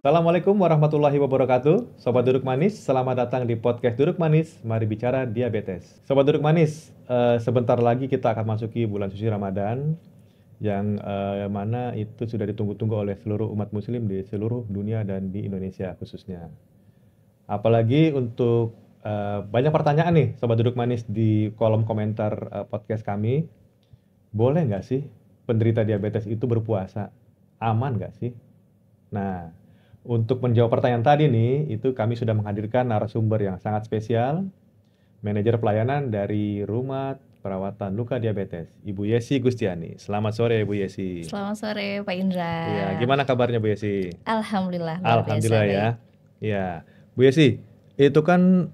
Assalamualaikum warahmatullahi wabarakatuh. Sobat Duduk Manis, selamat datang di podcast Duduk Manis, mari bicara diabetes. Sobat Duduk Manis, sebentar lagi kita akan masuki bulan suci Ramadan, yang mana itu sudah ditunggu-tunggu oleh seluruh umat muslim di seluruh dunia dan di Indonesia khususnya. Apalagi untuk banyak pertanyaan nih Sobat Duduk Manis di kolom komentar podcast kami. Boleh nggak sih penderita diabetes itu berpuasa? Aman nggak sih? Nah, untuk menjawab pertanyaan tadi nih, itu kami sudah menghadirkan narasumber yang sangat spesial, manajer pelayanan dari Rumah Perawatan Luka Diabetes, Ibu Yesi Gustiani. Selamat sore, Ibu Yesi. Selamat sore, Pak Indra. Iya, gimana kabarnya, Bu Yesi? Alhamdulillah, luar biasa Alhamdulillah ya. baik. Iya, Bu Yesi, itu kan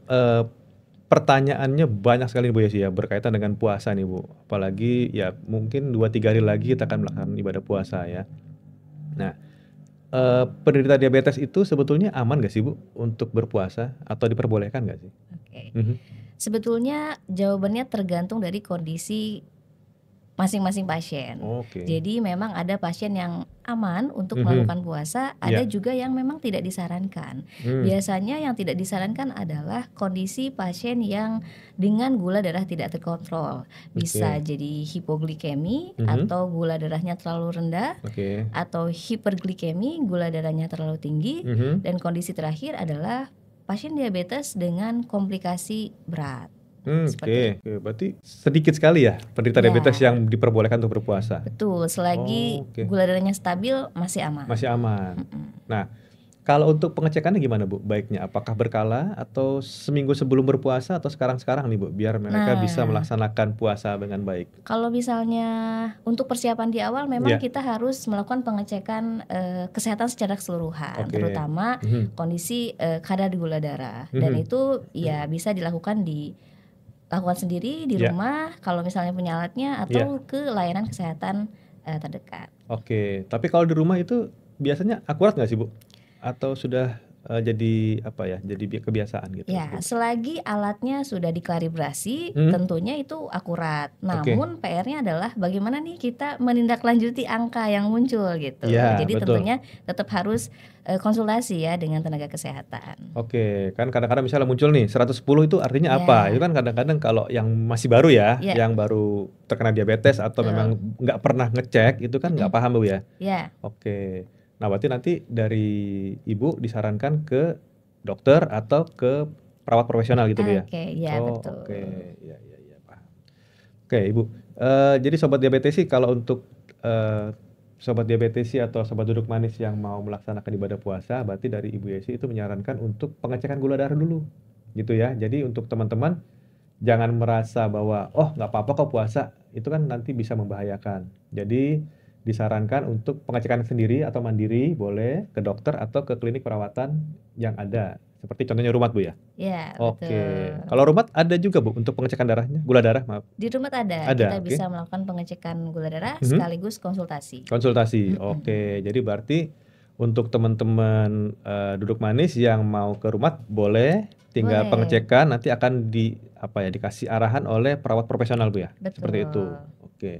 pertanyaannya banyak sekali Bu Yesi ya, berkaitan dengan puasa nih Bu. Apalagi ya mungkin 2-3 hari lagi kita akan melaksanakan ibadah puasa ya. Nah, penderita diabetes itu sebetulnya aman nggak sih Bu untuk berpuasa atau diperbolehkan nggak sih? Oke. Mhm. Sebetulnya jawabannya tergantung dari kondisi masing-masing pasien. Oke. Jadi memang ada pasien yang aman untuk Mhm. melakukan puasa, ada Iya. juga yang memang tidak disarankan. Hmm. Biasanya yang tidak disarankan adalah kondisi pasien yang dengan gula darah tidak terkontrol. Bisa Oke. jadi hipoglikemi Mhm. atau gula darahnya terlalu rendah, Oke. atau hiperglikemi, gula darahnya terlalu tinggi, Mhm. dan kondisi terakhir adalah pasien diabetes dengan komplikasi berat. Oke. Seperti Oke, berarti sedikit sekali ya penderita diabetes Ya, yang diperbolehkan untuk berpuasa? betul. Selagi Oke. gula darahnya stabil masih aman. Masih aman. Mm-mm. Nah, kalau untuk pengecekannya gimana Bu baiknya? Apakah berkala atau seminggu sebelum berpuasa atau sekarang-sekarang nih Bu, biar mereka bisa Nah, melaksanakan puasa dengan baik? kalau misalnya untuk persiapan di awal memang Iya. kita harus melakukan pengecekan kesehatan secara keseluruhan, Oke. terutama Mhm. kondisi kadar gula darah. Dan Mhm. itu ya bisa dilakukan sendiri di Iya. rumah kalau misalnya punya alatnya, Iya. atau ke layanan kesehatan terdekat. Oke, tapi kalau di rumah itu biasanya akurat nggak sih Bu? Atau sudah jadi apa ya, jadi kebiasaan gitu Ya, Bu? selagi alatnya sudah dikalibrasi, Hmm. tentunya itu akurat. Oke. Namun PR-nya adalah bagaimana nih kita menindaklanjuti angka yang muncul gitu. Iya, Jadi betul. tentunya tetap harus konsultasi ya dengan tenaga kesehatan. Oke, kan kadang-kadang misalnya muncul nih 110 itu artinya apa? Itu Ya, kan kadang-kadang kalau yang masih baru ya, ya, yang baru terkena diabetes atau memang betul. nggak pernah ngecek, itu kan nggak Mm-mm. paham Bu ya? Ya, Oke. Nah, berarti nanti dari Ibu disarankan ke dokter atau ke perawat profesional gitu Bu ya? oke, ya Oh, betul. oke. Iya, iya, iya, paham. Oke Ibu, jadi sobat diabetes sih kalau untuk sobat diabetes sih atau sobat duduk manis yang mau melaksanakan ibadah puasa, berarti dari Ibu Yesi itu menyarankan untuk pengecekan gula darah dulu, gitu ya. Jadi untuk teman-teman jangan merasa bahwa, "Oh nggak apa-apa kok puasa," itu kan nanti bisa membahayakan. Jadi disarankan untuk pengecekan sendiri atau mandiri boleh ke dokter atau ke klinik perawatan yang ada, seperti contohnya Rumat Bu ya? Ya, Oke. betul. Kalau Rumat ada juga Bu untuk pengecekan darahnya? Gula darah, maaf? Di rumah ada, Ada, kita oke. bisa melakukan pengecekan gula darah Mhm. sekaligus konsultasi. Konsultasi, Mm-mm. oke. Jadi berarti untuk teman-teman duduk manis yang mau ke Rumat boleh, tinggal Boleh, pengecekan nanti akan dikasih arahan oleh perawat profesional Bu ya? Seperti itu. betul. Oke.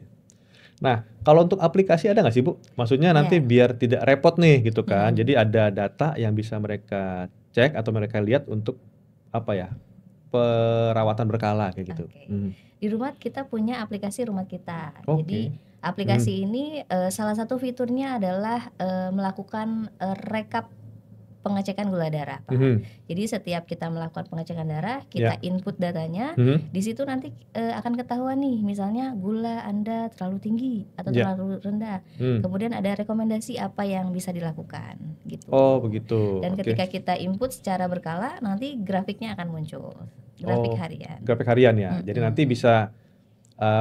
Nah, kalau untuk aplikasi ada nggak sih Bu? Maksudnya nanti Ya, biar tidak repot nih gitu kan. mm-mm. Jadi ada data yang bisa mereka cek atau mereka lihat untuk apa ya? Perawatan berkala kayak gitu. Oke. Mhm. Di rumah kita punya aplikasi Rumah Kita. Jadi Oke. aplikasi ini salah satu fiturnya adalah melakukan rekap pengecekan gula darah, Pak. Mhm. Jadi setiap kita melakukan pengecekan darah, Ya. kita input datanya, Mhm. di situ nanti akan ketahuan nih, misalnya gula Anda terlalu tinggi atau Ya. terlalu rendah. Hmm. Kemudian ada rekomendasi apa yang bisa dilakukan, gitu. Oh begitu, Dan oke. ketika kita input secara berkala, nanti grafiknya akan muncul, grafik Oh, harian. grafik harian ya. Jadi nanti Mm-mm. bisa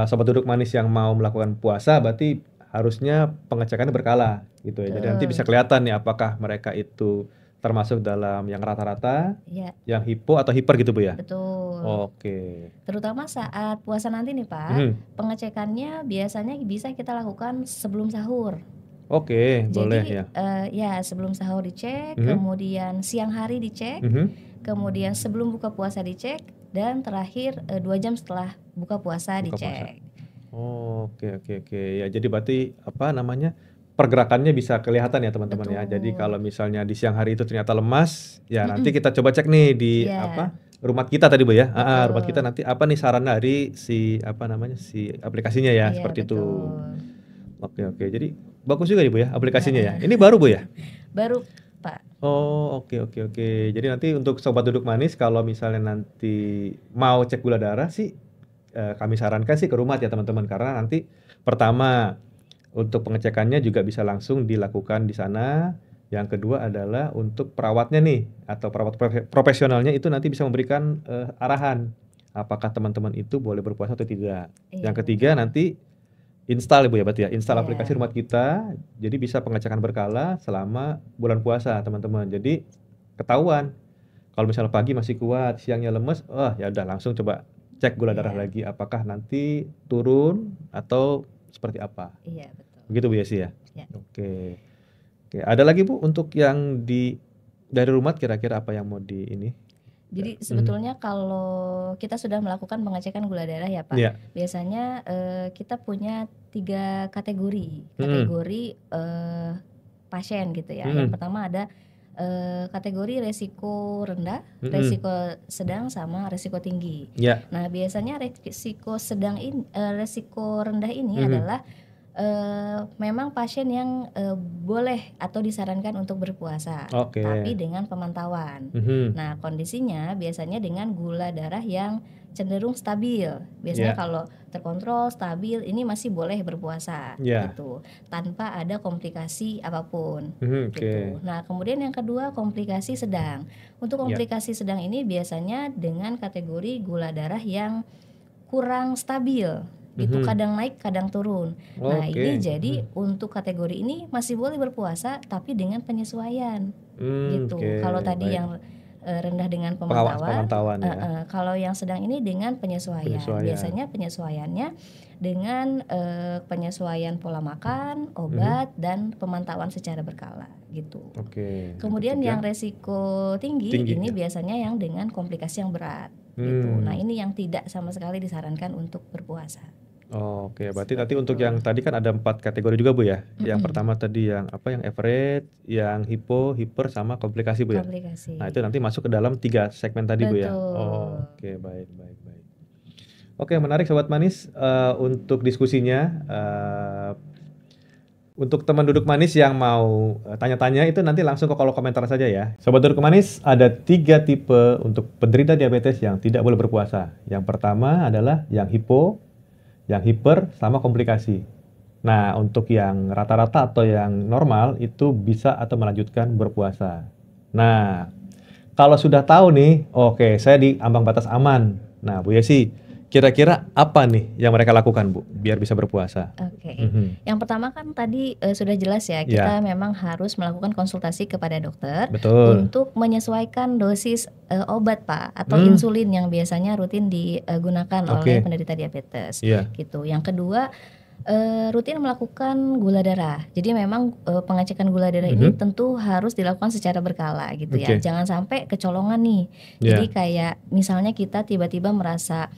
sobat duduk manis yang mau melakukan puasa berarti harusnya pengecekannya berkala gitu ya. Jadi nanti bisa Betul, kelihatan nih apakah mereka itu termasuk dalam yang rata-rata, ya, yang hipo atau hiper gitu Bu ya? betul. Oke. Terutama saat puasa nanti nih Pak, Mhm. pengecekannya biasanya bisa kita lakukan sebelum sahur. Oke, boleh Jadi ya. ya sebelum sahur dicek, Mhm. kemudian siang hari dicek, Mhm. kemudian sebelum buka puasa dicek, dan terakhir 2 jam setelah buka puasa Buka puasa. dicek. Oke, oke, oke. Ya jadi berarti apa namanya? pergerakannya bisa kelihatan ya teman-teman ya. Jadi Betul. kalau misalnya di siang hari itu ternyata lemas, ya nanti Mhm. kita coba cek nih di Iya, Rumat kita tadi Bu ya. Rumat kita betul. nanti apa nih saran dari si si aplikasinya ya, Iya, seperti itu. betul. Oke oke. Jadi bagus juga ya Bu ya aplikasinya ya. Heeh. Ini baru Bu ya? Baru, Pak. Oh, oke oke oke. Jadi nanti untuk sobat duduk manis kalau misalnya nanti mau cek gula darah sih, kami sarankan sih ke Rumat ya teman-teman. Karena nanti pertama, untuk pengecekannya juga bisa langsung dilakukan di sana. Yang kedua adalah untuk perawatnya nih, atau perawat profesionalnya itu nanti bisa memberikan, arahan, apakah teman-teman itu boleh berpuasa atau tidak. Iya, Yang ketiga betul. nanti install Ibu ya berarti ya, install aplikasi Iya. Rumat kita, jadi bisa pengecekan berkala selama bulan puasa teman-teman. Jadi ketahuan, kalau misalnya pagi masih kuat, siangnya lemes, wah ya udah langsung coba cek gula darah Iya. lagi, apakah nanti turun atau seperti apa. Iya, betul. Begitu Bu Yesi ya? Ya. Oke. Oke, ada lagi Bu untuk yang dari Rumat kira-kira apa yang mau ini? Jadi sebetulnya kalau kita sudah melakukan pengecekan gula darah ya Pak, Iya. biasanya kita punya 3 kategori. Mhm. Kategori pasien gitu ya. Yang pertama ada kategori resiko rendah, resiko sedang, sama resiko tinggi. Iya. Nah, biasanya resiko resiko rendah ini adalah memang pasien yang boleh atau disarankan untuk berpuasa, Oke. tapi dengan pemantauan. Nah, kondisinya biasanya dengan gula darah yang cenderung stabil. Biasanya Iya. kalau terkontrol, stabil, ini masih boleh berpuasa Iya. gitu, tanpa ada komplikasi apapun Oke. gitu. Nah, kemudian yang kedua komplikasi sedang. Untuk Iya. komplikasi sedang ini biasanya dengan kategori gula darah yang kurang stabil gitu, kadang naik kadang turun. Nah, ini Oke. jadi untuk kategori ini masih boleh berpuasa tapi dengan penyesuaian gitu. Oke, Kalau tadi baik. yang rendah dengan Pemantauan ya. kalau yang sedang ini dengan penyesuaian. Penyesuaian. Biasanya penyesuaiannya dengan penyesuaian pola makan, obat, dan pemantauan secara berkala gitu. Oke. Kemudian yang resiko tinggi ini ya. biasanya yang dengan komplikasi yang berat gitu. Nah, ini yang tidak sama sekali disarankan untuk berpuasa. Oke, berarti Seperti nanti untuk itu. yang tadi kan ada 4 kategori juga Bu ya. Yang pertama tadi yang yang average, yang hipo, hiper, sama komplikasi Bu ya. Komplikasi. Nah, itu nanti masuk ke dalam 3 segmen tadi Bu ya. Betul. Oke, baik baik baik. Oke, menarik Sobat Manis untuk diskusinya. Untuk teman duduk manis yang mau tanya-tanya itu nanti langsung ke kolom komentar saja ya. Sobat duduk manis, ada 3 tipe untuk penderita diabetes yang tidak boleh berpuasa. Yang pertama adalah yang hipo, yang hiper, sama komplikasi. Nah, untuk yang rata-rata atau yang normal itu bisa atau melanjutkan berpuasa. Nah, kalau sudah tahu nih, oke, saya di ambang batas aman. Nah, Bu Yesi, kira-kira apa nih yang mereka lakukan Bu biar bisa berpuasa? Oke. Yang pertama kan tadi sudah jelas ya, kita memang harus melakukan konsultasi kepada dokter. Betul. Untuk menyesuaikan dosis obat Pak, atau insulin yang biasanya rutin digunakan oleh penderita diabetes. Iya. Gitu. Yang kedua, rutin melakukan gula darah. Jadi memang pengecekan gula darah ini tentu harus dilakukan secara berkala gitu ya. Jangan sampai kecolongan nih. Jadi kayak misalnya kita tiba-tiba merasa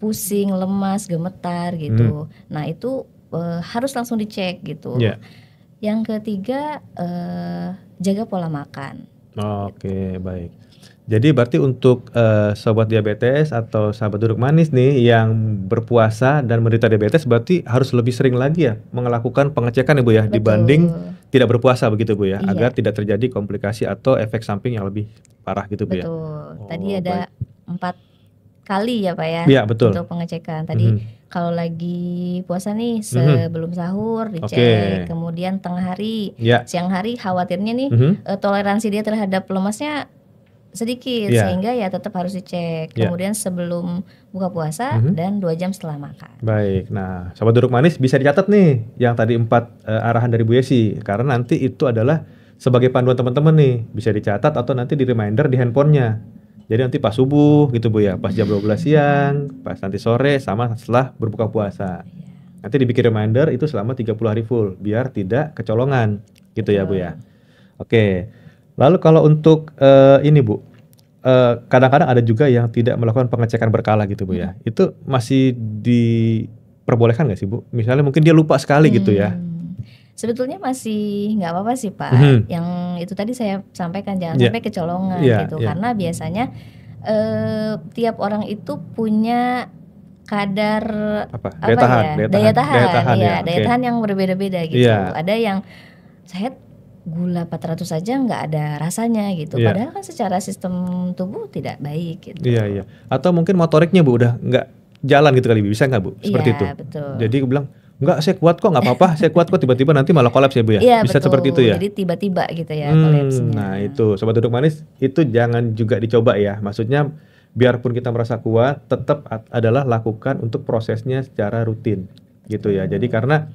pusing, lemas, gemetar gitu. Nah, itu harus langsung dicek gitu. Yang ketiga, jaga pola makan. Oke, baik. Jadi berarti untuk sobat diabetes atau sahabat duduk manis nih yang berpuasa dan menderita diabetes berarti harus lebih sering lagi ya melakukan pengecekan ya Bu ya. Betul. Dibanding tidak berpuasa begitu Bu ya. Iya. Agar tidak terjadi komplikasi atau efek samping yang lebih parah gitu Bu ya. Betul. Tadi ada 4 kali ya Pak ya. Iya, betul. Untuk pengecekan. Tadi kalau lagi puasa nih sebelum sahur dicek, kemudian tengah hari, siang hari khawatirnya nih toleransi dia terhadap lemasnya sedikit, sehingga ya tetap harus dicek. Kemudian sebelum buka puasa dan 2 jam setelah makan. Baik. Nah, sobat duduk manis bisa dicatat nih yang tadi 4 arahan dari Bu Yesi, karena nanti itu adalah sebagai panduan teman-teman nih, bisa dicatat atau nanti di reminder di handphonenya. Jadi nanti pas subuh gitu Bu ya, pas jam 12 siang, pas nanti sore, sama setelah berbuka puasa. Nanti dibikin reminder itu selama 30 hari full, biar tidak kecolongan gitu ya Bu ya. Oke. Lalu kalau untuk ini Bu, kadang-kadang ada juga yang tidak melakukan pengecekan berkala gitu Bu ya. Itu masih diperbolehkan nggak sih Bu? Misalnya mungkin dia lupa sekali gitu ya. Sebetulnya masih nggak apa-apa sih Pak. Yang itu tadi saya sampaikan jangan sampai kecolongan gitu. Karena biasanya tiap orang itu punya kadar daya tahan yang berbeda-beda gitu. Ada yang saya gula 400 saja nggak ada rasanya gitu. Padahal kan secara sistem tubuh tidak baik gitu. Iya. Atau mungkin motoriknya Bu udah nggak jalan gitu kali, bisa nggak Bu? Seperti itu. Betul. Jadi aku bilang enggak, saya kuat kok, nggak apa-apa, saya kuat kok, tiba-tiba nanti malah kolaps ya Bu ya? Iya, Bisa betul. seperti itu ya? Jadi tiba-tiba gitu ya kolapsnya. Nah itu Sobat Duduk Manis, itu jangan juga dicoba ya. Maksudnya biarpun kita merasa kuat, tetap adalah lakukan untuk prosesnya secara rutin gitu ya. Jadi karena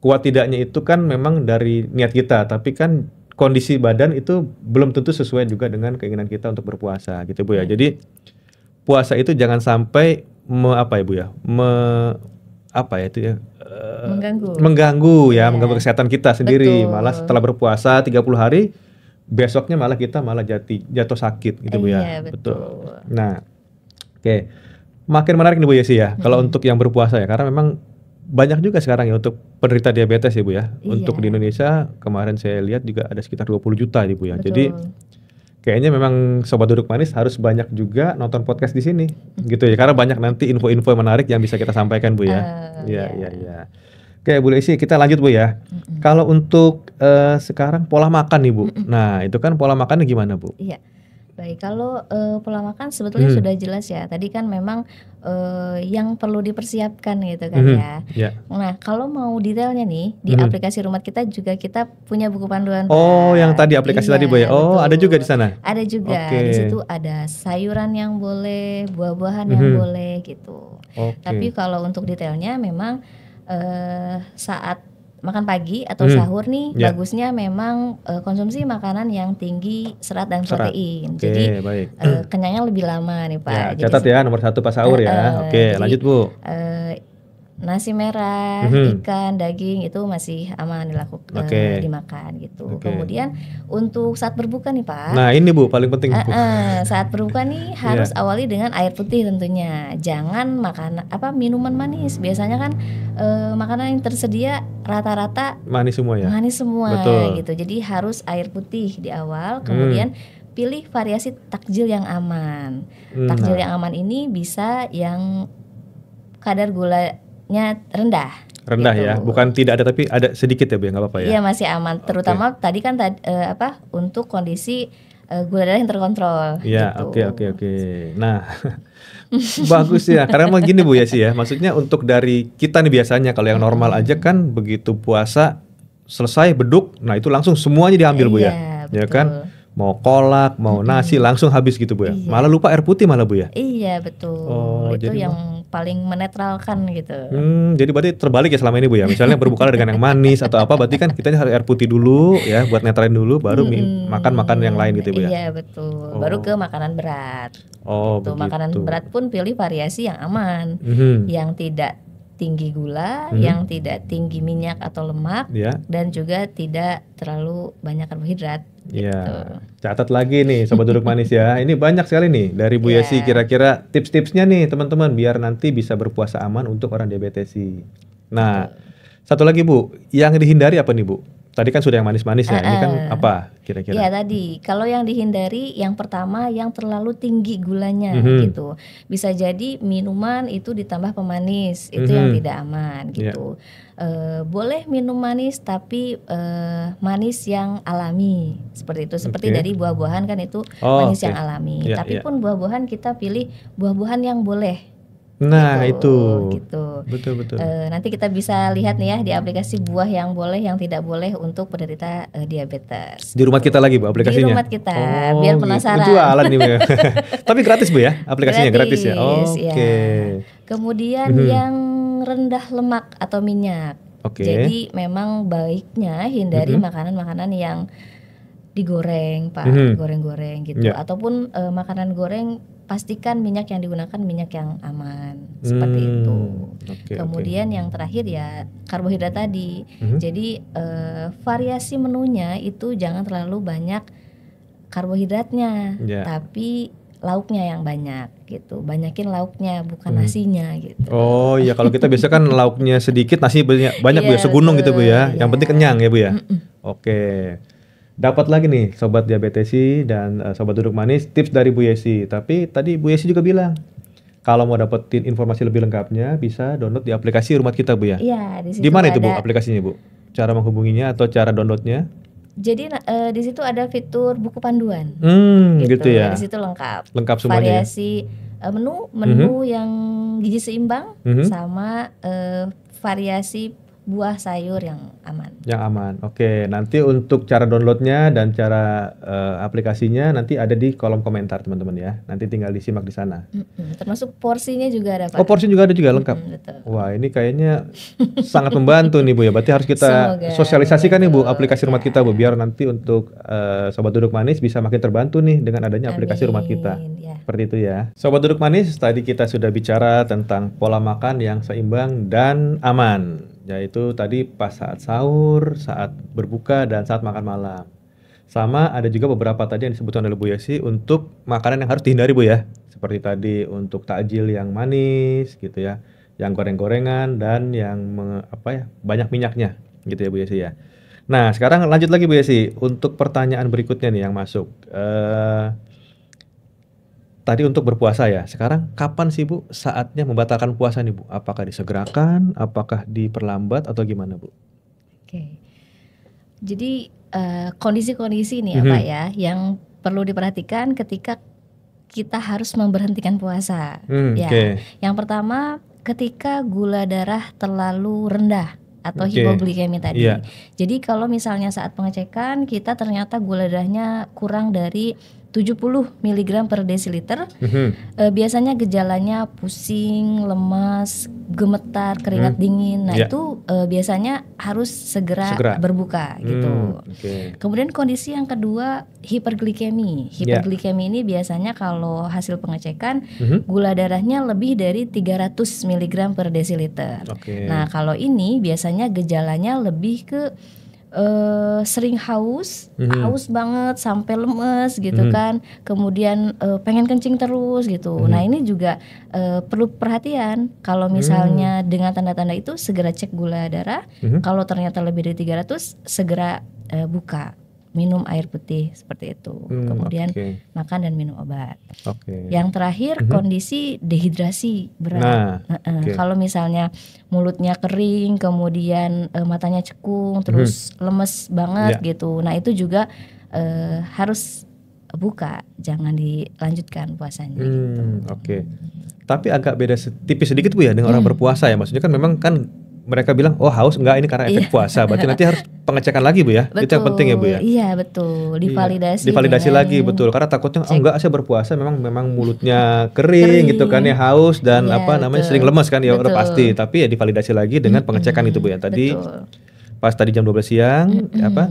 kuat tidaknya itu kan memang dari niat kita, tapi kan kondisi badan itu belum tentu sesuai juga dengan keinginan kita untuk berpuasa gitu Bu ya. Jadi puasa itu jangan sampai mengganggu kesehatan kita sendiri. Betul. Malah setelah berpuasa 30 hari besoknya malah kita jatuh sakit gitu Bu ya. Betul. Nah, oke. Makin menarik nih Bu Yesi ya kalau untuk yang berpuasa ya, karena memang banyak juga sekarang ya untuk penderita diabetes ya Bu ya. Untuk di Indonesia kemarin saya lihat juga ada sekitar 20 juta nih Bu ya. Betul. Jadi kayaknya memang Sobat Duduk Manis harus banyak juga nonton podcast di sini gitu ya, karena banyak nanti info-info menarik yang bisa kita sampaikan Bu ya. Iya. Oke Bu Yesi, kita lanjut Bu ya. Kalau untuk sekarang pola makan nih Bu. Nah itu kan pola makannya gimana Bu? Iya. Baik, kalau pola makan sebetulnya sudah jelas ya. Tadi kan memang yang perlu dipersiapkan gitu kan ya. Nah, kalau mau detailnya nih di aplikasi Rumat kita juga kita punya buku panduan. Yang tadi aplikasi tadi Bu ya. Betul. Ada juga di sana. Ada juga. Di situ ada sayuran yang boleh, buah-buahan yang boleh gitu. Tapi kalau untuk detailnya memang saat makan pagi atau sahur nih bagusnya memang konsumsi makanan yang tinggi serat dan protein. Jadi kenyangnya lebih lama nih Pak. Catat ya nomor 1 pas sahur ya. Lanjut Bu. Nasi merah, ikan, daging itu masih aman dimakan gitu. Kemudian untuk saat berbuka nih Pak. Nah ini Bu paling penting Bu. Saat berbuka nih harus awali dengan air putih tentunya. Jangan makan minuman manis. Biasanya kan makanan yang tersedia rata-rata manis semua ya. Manis semua. Betul. Gitu. Jadi harus air putih di awal. Kemudian pilih variasi takjil yang aman. Takjil yang aman ini bisa yang kadar gulanya rendah gitu. Ya, bukan tidak ada tapi ada sedikit ya Bu, nggak apa-apa ya. Iya masih aman, terutama tadi kan untuk kondisi gula darah yang terkontrol. Iya, gitu. Oke. Nah, bagus ya, karena emang gini Bu ya sih ya, maksudnya untuk dari kita nih biasanya kalau yang normal aja kan begitu puasa selesai beduk, nah itu langsung semuanya diambil Bu ya, ya kan? Mau kolak, mau nasi langsung habis gitu Bu ya. Malah lupa air putih malah Bu ya. Iya betul. Itu yang paling menetralkan gitu. Jadi berarti terbalik ya selama ini Bu ya. Misalnya berbuka dengan yang manis atau apa, berarti kan kita harus air putih dulu ya buat netralin dulu, baru makan yang lain gitu Bu ya. Iya betul. Baru ke makanan berat. Begitu. Makanan berat pun pilih variasi yang aman, yang tidak tinggi gula, yang tidak tinggi minyak atau lemak, dan juga tidak terlalu banyak karbohidrat. Iya, catat lagi nih Sobat Duduk Manis ya. Ini banyak sekali nih dari Bu Yesi kira-kira tips-tipsnya nih teman-teman biar nanti bisa berpuasa aman untuk orang diabetesi. Nah, satu lagi Bu, yang dihindari apa nih Bu? Tadi kan sudah yang manis-manis ya, ini kan apa kira-kira? Iya tadi, kalau yang dihindari yang pertama yang terlalu tinggi gulanya gitu. Bisa jadi minuman itu ditambah pemanis, itu yang tidak aman gitu. Boleh minum manis tapi manis yang alami seperti itu. Seperti dari buah-buahan kan itu manis yang alami. Tapi pun buah-buahan kita pilih buah-buahan yang boleh. Nah gitu. Betul. Nanti kita bisa lihat nih ya di aplikasi buah yang boleh yang tidak boleh untuk penderita diabetes. Di rumah kita lagi Bu aplikasinya? Di rumah kita, biar penasaran. Jualan nih Bu. Tapi gratis Bu ya aplikasinya? Gratis ya? Oke. Kemudian yang rendah lemak atau minyak. Jadi memang baiknya hindari makanan-makanan yang digoreng Pak, goreng-goreng gitu. Ataupun makanan goreng pastikan minyak yang digunakan minyak yang aman seperti itu. Kemudian yang terakhir ya karbohidrat tadi. Jadi variasi menunya itu jangan terlalu banyak karbohidratnya, tapi lauknya yang banyak gitu. Banyakin lauknya bukan nasinya gitu. Oh iya, kalau kita biasa kan lauknya sedikit, nasi banyak Bu ya, Iya, segunung gitu Bu ya. betul, Yang penting iya. kenyang ya Bu ya. Oke. Dapat lagi nih Sobat Diabetesi dan Sobat Duduk Manis tips dari Bu Yesi. Tapi tadi Bu Yesi juga bilang kalau mau dapetin informasi lebih lengkapnya bisa download di aplikasi Rumah Kita Bu ya. Iya, di situ Di mana itu Bu ada. aplikasinya Bu? Cara menghubunginya atau cara downloadnya? Jadi di situ ada fitur buku panduan. Gitu ya. Di situ lengkap. Lengkap semuanya ya. Variasi menu yang gizi seimbang sama variasi buah sayur yang aman. Yang aman. Oke, nanti untuk cara downloadnya dan cara aplikasinya nanti ada di kolom komentar teman-teman ya. Nanti tinggal disimak di sana. Termasuk porsinya juga ada Pak. Oh, porsi juga ada juga lengkap. Betul. Wah, ini kayaknya sangat membantu nih Bu ya. Berarti harus kita Semoga, sosialisasikan nih Bu betul, aplikasi Rumah Kita Bu, biar nanti untuk Sobat Duduk Manis bisa makin terbantu nih dengan adanya aplikasi Rumah Kita. Ya. Seperti itu ya. Sobat Duduk Manis, tadi kita sudah bicara tentang pola makan yang seimbang dan aman. Yaitu tadi pas saat sahur, saat berbuka, dan saat makan malam. Sama ada juga beberapa tadi yang disebutkan oleh Bu Yesi untuk makanan yang harus dihindari Bu ya. Seperti tadi untuk takjil yang manis gitu ya, yang goreng-gorengan dan yang banyak minyaknya gitu ya Bu Yesi ya. Nah sekarang lanjut lagi Bu Yesi untuk pertanyaan berikutnya nih yang masuk. Tadi untuk berpuasa ya. Sekarang kapan sih Bu saatnya membatalkan puasa nih Bu? Apakah disegerakan, apakah diperlambat atau gimana Bu? Oke. Jadi kondisi-kondisi nih ya Pak ya yang perlu diperhatikan ketika kita harus memberhentikan puasa. Ya. Yang pertama ketika gula darah terlalu rendah atau hipoglikemi tadi. Jadi kalau misalnya saat pengecekan kita ternyata gula darahnya kurang dari 70 mg per desiliter, biasanya gejalanya pusing, lemas, gemetar, keringat dingin. Nah itu biasanya harus segera berbuka gitu. Kemudian kondisi yang kedua hiperglikemi. Hiperglikemi ini biasanya kalau hasil pengecekan gula darahnya lebih dari 300 mg per desiliter. Nah kalau ini biasanya gejalanya lebih ke sering haus banget sampai lemes gitu kan, kemudian pengen kencing terus gitu. Nah ini juga perlu perhatian. Kalau misalnya dengan tanda-tanda itu segera cek gula darah. Kalau ternyata lebih dari 300 segera buka, minum air putih seperti itu. Kemudian makan dan minum obat. Yang terakhir kondisi dehidrasi berat. Kalau misalnya mulutnya kering, kemudian matanya cekung, terus lemes banget gitu. Nah itu juga harus buka, jangan dilanjutkan puasanya. Tapi agak beda tipis sedikit Bu ya dengan orang berpuasa ya. Maksudnya kan memang kan mereka bilang oh haus, enggak ini karena efek puasa. Berarti nanti harus pengecekan lagi Bu ya. Betul, itu yang penting ya Bu ya. Iya betul, divalidasi. Divalidasi lagi betul. Karena takutnya enggak saya berpuasa memang mulutnya kering gitu kan ya, haus dan sering lemas kan ya udah pasti. Tapi ya divalidasi lagi dengan pengecekan itu Bu ya. Tadi pas tadi jam 12 siang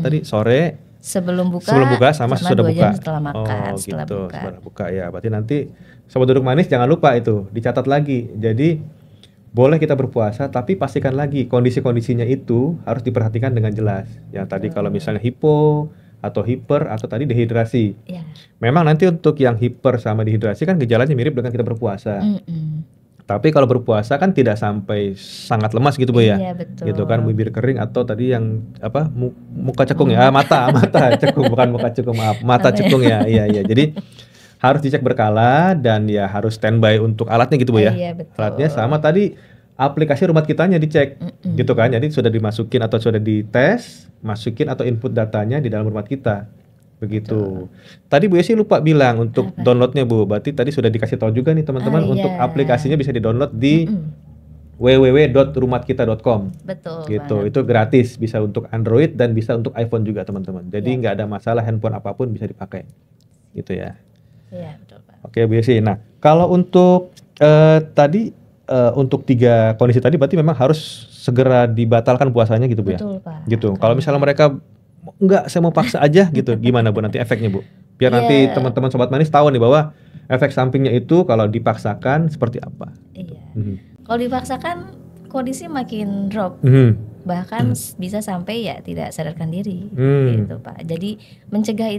tadi sore sebelum buka sama sesudah buka. Setelah makan, setelah buka ya. Berarti nanti Sobat Duduk Manis jangan lupa itu dicatat lagi. Jadi boleh kita berpuasa, tapi pastikan lagi kondisi-kondisinya itu harus diperhatikan dengan jelas. Ya tadi kalau misalnya hipo atau hiper atau tadi dehidrasi. Memang nanti untuk yang hiper sama dehidrasi kan gejalanya mirip dengan kita berpuasa. Tapi kalau berpuasa kan tidak sampai sangat lemas gitu Bu ya. Gitu kan, bibir kering atau tadi yang muka cekung ya, mata cekung, bukan muka cekung, maaf, mata cekung ya. Iya. Jadi harus dicek berkala dan ya harus standby untuk alatnya gitu Bu ya. Alatnya sama tadi aplikasi Rumah Kitanya dicek gitu kan. Jadi sudah dimasukin atau sudah dites, masukin atau input datanya di dalam Rumah Kita. Begitu. Tadi Bu Yesi lupa bilang untuk downloadnya Bu. Berarti tadi sudah dikasih tahu juga nih teman-teman untuk aplikasinya bisa di-download di www.rumahkita.com. Betul. Gitu. Itu gratis, bisa untuk Android dan bisa untuk iPhone juga teman-teman. Jadi nggak ada masalah, handphone apapun bisa dipakai. Gitu ya. Iya, betul Pak. Oke Bu Yesi. Nah, kalau untuk tadi untuk 3 kondisi tadi berarti memang harus segera dibatalkan puasanya gitu Bu ya. Betul Pak. Gitu. Kalau misalnya mereka enggak saya mau paksa aja gitu, gimana Bu nanti efeknya Bu? Biar nanti teman-teman Sobat Manis tahu nih bahwa efek sampingnya itu kalau dipaksakan seperti apa. Kalau dipaksakan kondisi makin drop. Bahkan bisa sampai ya tidak sadarkan diri gitu Pak. Jadi mencegah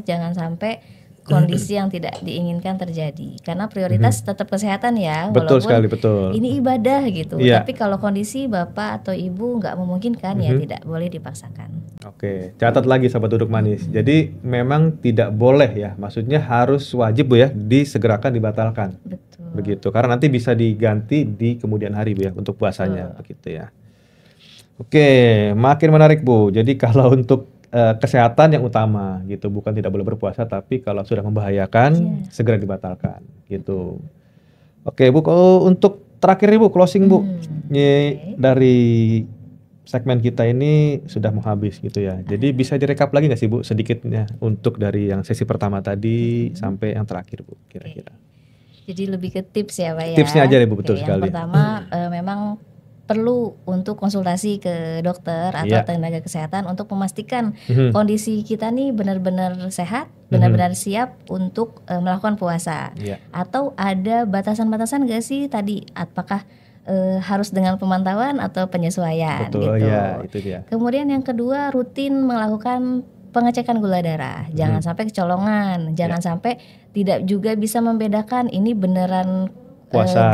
jangan sampai kondisi yang tidak diinginkan terjadi. Karena prioritas tetap kesehatan ya, Betul walaupun sekali, betul. ini ibadah gitu. Iya. Tapi kalau kondisi bapak atau ibu nggak memungkinkan ya tidak boleh dipaksakan. Oke, catat lagi Sobat Duduk Manis. Jadi memang tidak boleh ya, maksudnya harus wajib Bu ya, disegerakan dibatalkan. Betul. Begitu, karena nanti bisa diganti di kemudian hari Bu ya untuk puasanya, begitu ya. Oke, makin menarik Bu. Jadi kalau untuk kesehatan yang utama gitu, bukan tidak boleh berpuasa, tapi kalau sudah membahayakan segera dibatalkan gitu. Oke Bu, untuk terakhir nih Bu, closing Bu. Dari segmen kita ini sudah mau habis gitu ya. Jadi bisa direkap lagi nggak sih Bu sedikitnya untuk dari yang sesi pertama tadi sampai yang terakhir Bu, kira-kira. Jadi lebih ke tips ya Pak ya. Tipsnya aja deh Bu, betul sekali. Yang pertama memang perlu untuk konsultasi ke dokter atau tenaga kesehatan untuk memastikan kondisi kita nih benar-benar sehat, benar-benar siap untuk melakukan puasa. Atau ada batasan-batasan nggak sih tadi, apakah harus dengan pemantauan atau penyesuaian. Betul, gitu. Ya, itu dia. Kemudian yang kedua, rutin melakukan pengecekan gula darah. Jangan sampai kecolongan, jangan sampai tidak juga bisa membedakan ini beneran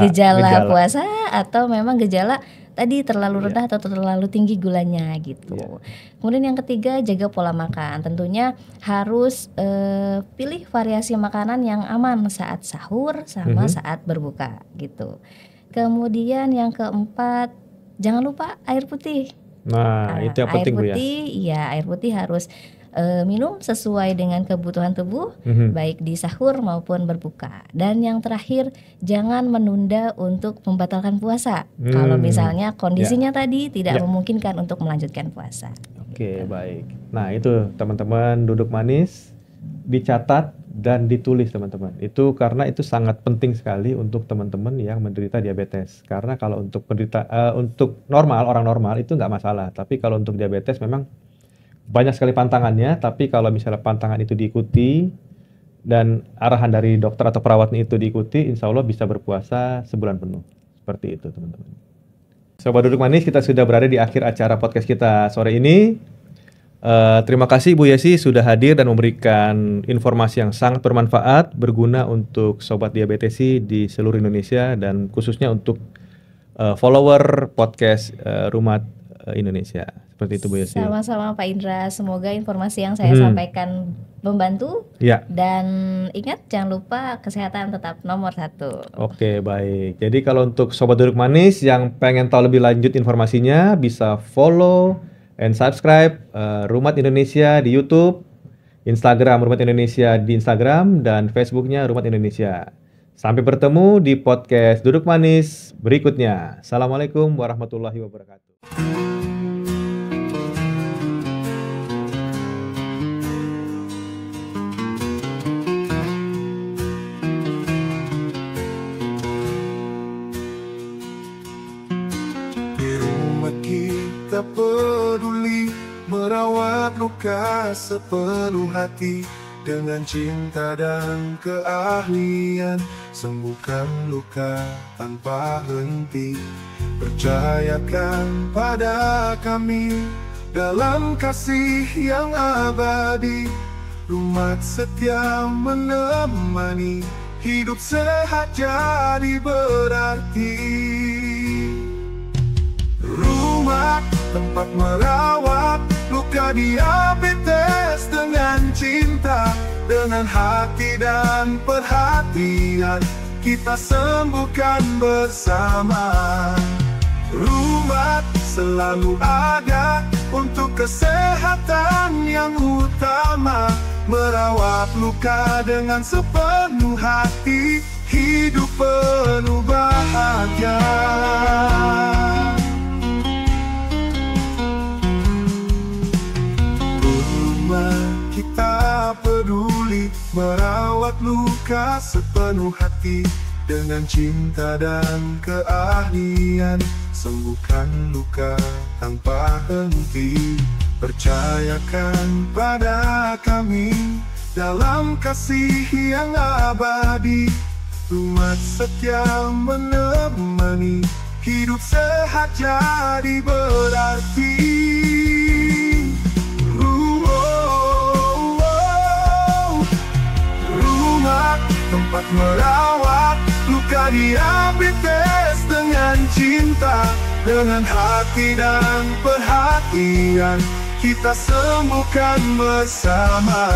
gejala puasa atau memang gejala tadi terlalu rendah atau terlalu tinggi gulanya gitu. Kemudian yang ketiga, jaga pola makan. Tentunya harus pilih variasi makanan yang aman saat sahur sama saat berbuka gitu. Kemudian yang keempat, jangan lupa air putih. Nah, itu yang penting Bu ya. Iya, air putih harus minum sesuai dengan kebutuhan tubuh, baik di sahur maupun berbuka. Dan yang terakhir, jangan menunda untuk membatalkan puasa. Kalau misalnya kondisinya tadi tidak memungkinkan untuk melanjutkan puasa. Oke, baik. Nah, itu teman-teman Duduk Manis, dicatat dan ditulis teman-teman. Itu karena itu sangat penting sekali untuk teman-teman yang menderita diabetes. Karena kalau untuk untuk orang normal itu nggak masalah. Tapi kalau untuk diabetes memang banyak sekali pantangannya. Tapi kalau misalnya pantangan itu diikuti dan arahan dari dokter atau perawatnya itu diikuti, insya Allah bisa berpuasa sebulan penuh. Seperti itu teman-teman. Sobat Duduk Manis, kita sudah berada di akhir acara podcast kita sore ini. Terima kasih Bu Yesi sudah hadir dan memberikan informasi yang sangat bermanfaat, berguna untuk Sobat Diabetesi di seluruh Indonesia dan khususnya untuk follower podcast Rumat Indonesia. Seperti itu Bu Yesi. Sama-sama Pak Indra, semoga informasi yang saya sampaikan membantu. Dan ingat, jangan lupa kesehatan tetap nomor 1. Oke, baik. Jadi kalau untuk Sobat Duduk Manis yang pengen tahu lebih lanjut informasinya, bisa follow and subscribe Rumat Indonesia di YouTube, Instagram Rumat Indonesia di Instagram, dan Facebooknya Rumat Indonesia. Sampai bertemu di podcast Duduk Manis berikutnya. Assalamualaikum warahmatullahi wabarakatuh. Kita peduli merawat luka sepenuh hati dengan cinta dan keahlian, sembuhkan luka tanpa henti. Percayakan pada kami dalam kasih yang abadi, Rumat setia menemani, hidup sehat jadi berarti. Rumat, tempat merawat luka diabetes dengan cinta, dengan hati dan perhatian kita sembuhkan bersama. Rumat selalu ada untuk kesehatan yang utama, merawat luka dengan sepenuh hati, hidup penuh bahagia. Kita peduli merawat luka sepenuh hati dengan cinta dan keahlian, sembuhkan luka tanpa henti. Percayakan pada kami dalam kasih yang abadi, Rumat setia menemani, hidup sehat jadi berarti. tempat merawat luka diabetes dengan cinta, dengan hati dan perhatian kita sembuhkan bersama.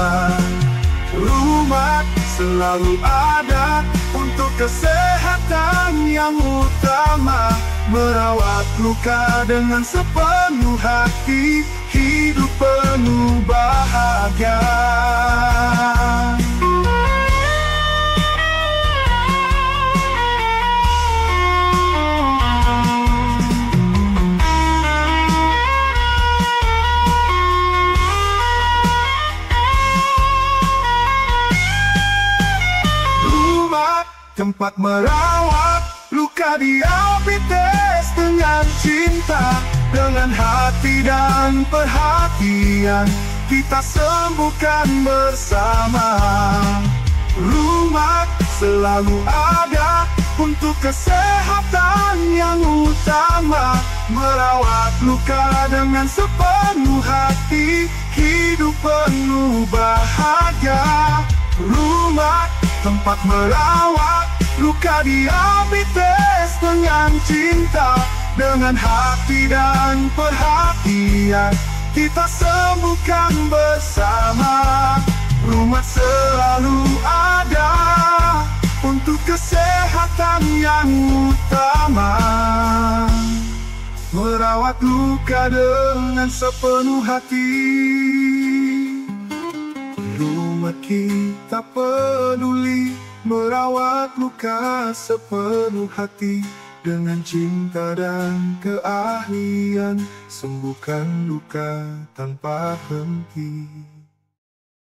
Rumat selalu ada untuk kesehatan yang utama, merawat luka dengan sepenuh hati, hidup penuh bahagia. Tempat merawat luka diabetes dengan cinta, dengan hati dan perhatian kita sembuhkan bersama. Rumat selalu ada untuk kesehatan yang utama, merawat luka dengan sepenuh hati, hidup penuh bahagia. Rumat tempat merawat luka diabetes dengan cinta, dengan hati dan perhatian kita sembuhkan bersama. Rumat selalu ada untuk kesehatan yang utama, merawat luka dengan sepenuh hati. Rumat kita peduli, merawat luka sepenuh hati, dengan cinta dan keahlian sembuhkan luka tanpa henti.